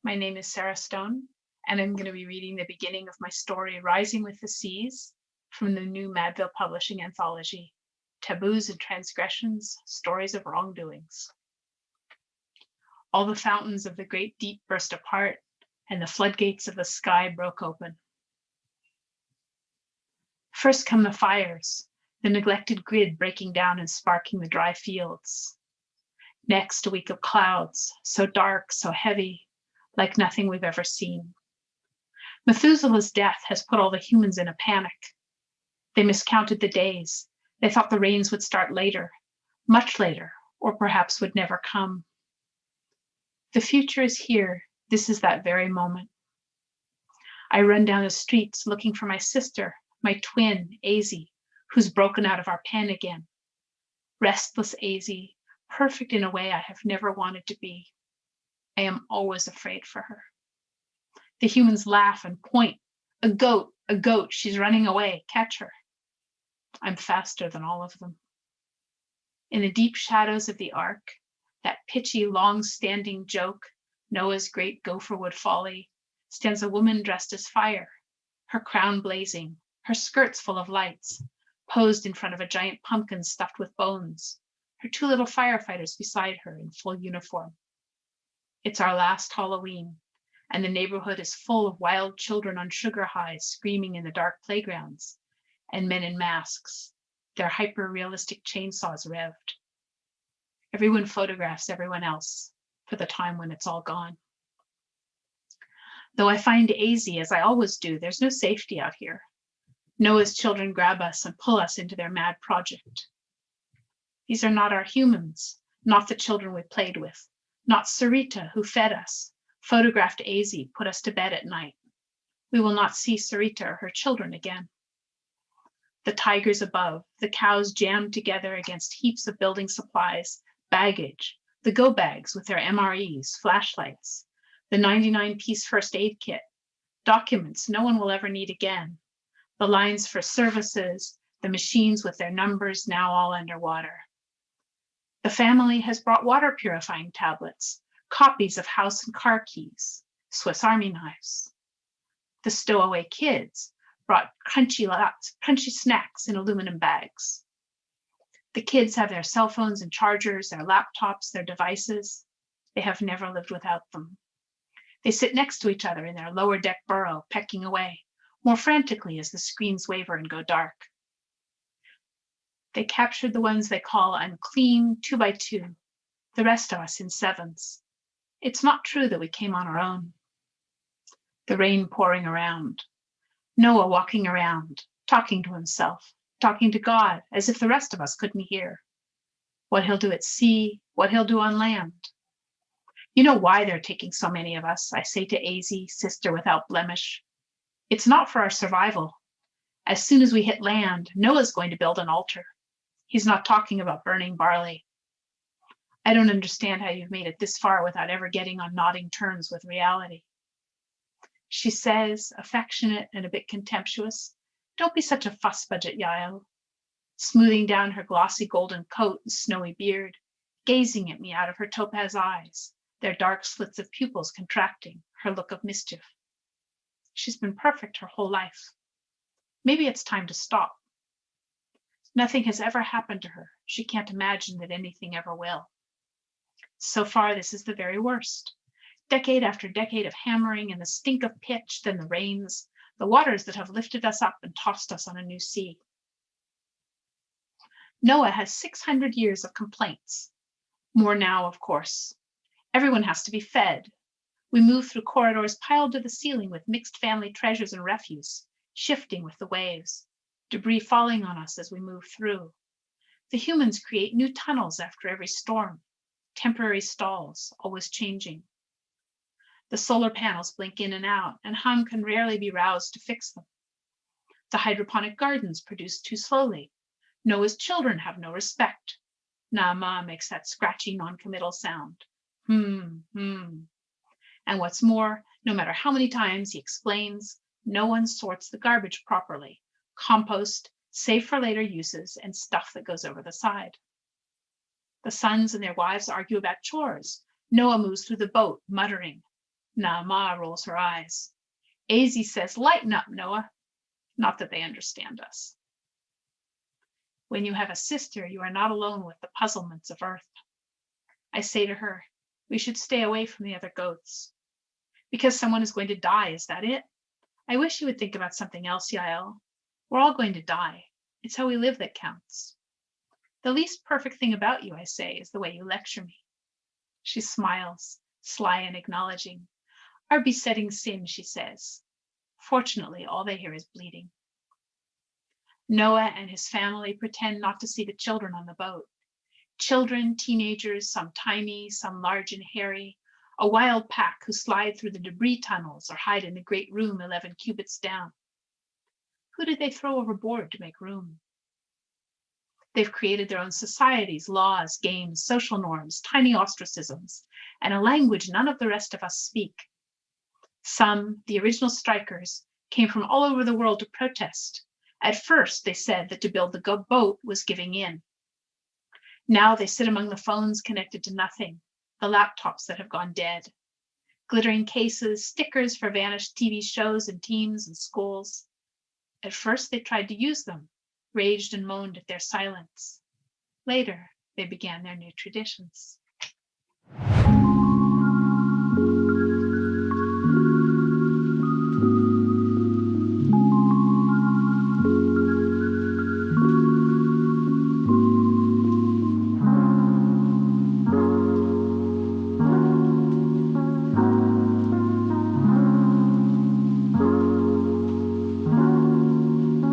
My name is Sarah Stone, and I'm going to be reading the beginning of my story, Rising with the Seas, from the new Madville Publishing anthology, Taboos and Transgressions, Stories of Wrongdoings. All the fountains of the great deep burst apart, and the floodgates of the sky broke open. First come the fires, the neglected grid breaking down and sparking the dry fields. Next, a week of clouds, so dark, so heavy, like nothing we've ever seen. Methuselah's death has put all the humans in a panic. They miscounted the days. They thought the rains would start later, much later, or perhaps would never come. The future is here. This is that very moment. I run down the streets looking for my sister, my twin, Azy, who's broken out of our pen again. Restless Azy, perfect in a way I have never wanted to be. I am always afraid for her. The humans laugh and point. A goat, she's running away, catch her. I'm faster than all of them. In the deep shadows of the ark, that pitchy, long-standing joke, Noah's great gopherwood folly, stands a woman dressed as fire, her crown blazing, her skirts full of lights, posed in front of a giant pumpkin stuffed with bones, her two little firefighters beside her in full uniform. It's our last Halloween, and the neighborhood is full of wild children on sugar highs screaming in the dark playgrounds, and men in masks, their hyper-realistic chainsaws revved. Everyone photographs everyone else for the time when it's all gone. Though I find Azy, as I always do, there's no safety out here. Noah's children grab us and pull us into their mad project. These are not our humans, not the children we played with, not Sarita, who fed us, photographed Azy, put us to bed at night. We will not see Sarita or her children again. The tigers above, the cows jammed together against heaps of building supplies, baggage, the go bags with their MREs, flashlights, the 99-piece first aid kit, documents no one will ever need again, the lines for services, the machines with their numbers now all underwater. The family has brought water purifying tablets, copies of house and car keys, Swiss Army knives. The stowaway kids brought crunchy snacks in aluminum bags. The kids have their cell phones and chargers, their laptops, their devices. They have never lived without them. They sit next to each other in their lower deck burrow, pecking away, more frantically as the screens waver and go dark. They captured the ones they call unclean 2 by 2, the rest of us in sevens. It's not true that we came on our own. The rain pouring around. Noah walking around, talking to himself, talking to God, as if the rest of us couldn't hear. What he'll do at sea, what he'll do on land. You know why they're taking so many of us, I say to Azy, sister without blemish. It's not for our survival. As soon as we hit land, Noah's going to build an altar. He's not talking about burning barley. I don't understand how you've made it this far without ever getting on nodding terms with reality. She says, affectionate and a bit contemptuous, don't be such a fuss budget, Yael, smoothing down her glossy golden coat and snowy beard, gazing at me out of her topaz eyes, their dark slits of pupils contracting, her look of mischief. She's been perfect her whole life. Maybe it's time to stop. Nothing has ever happened to her. She can't imagine that anything ever will. So far, this is the very worst. Decade after decade of hammering and the stink of pitch, then the rains, the waters that have lifted us up and tossed us on a new sea. Noah has 600 years of complaints. More now, of course. Everyone has to be fed. We move through corridors piled to the ceiling with mixed family treasures and refuse, shifting with the waves, debris falling on us as we move through. The humans create new tunnels after every storm, temporary stalls, always changing. The solar panels blink in and out, and Hum can rarely be roused to fix them. The hydroponic gardens produce too slowly. Noah's children have no respect. Naamah makes that scratchy, non-committal sound. And what's more, no matter how many times he explains, no one sorts the garbage properly. Compost, safe for later uses, and stuff that goes over the side. The sons and their wives argue about chores. Noah moves through the boat, muttering. Naama rolls her eyes. Azy says, lighten up, Noah. Not that they understand us. When you have a sister, you are not alone with the puzzlements of earth. I say to her, we should stay away from the other goats. Because someone is going to die, is that it? I wish you would think about something else, Yael. We're all going to die. It's how we live that counts. The least perfect thing about you, I say, is the way you lecture me. She smiles, sly and acknowledging. Our besetting sin, she says. Fortunately, all they hear is bleeding. Noah and his family pretend not to see the children on the boat. Children, teenagers, some tiny, some large and hairy, a wild pack who slide through the debris tunnels or hide in the great room 11 cubits down. Who did they throw overboard to make room? They've created their own societies, laws, games, social norms, tiny ostracisms, and a language none of the rest of us speak. Some, the original strikers, came from all over the world to protest. At first, they said that to build the boat was giving in. Now they sit among the phones connected to nothing, the laptops that have gone dead, glittering cases, stickers for vanished TV shows and teams and schools. At first, they tried to use them, raged and moaned at their silence. Later, they began their new traditions.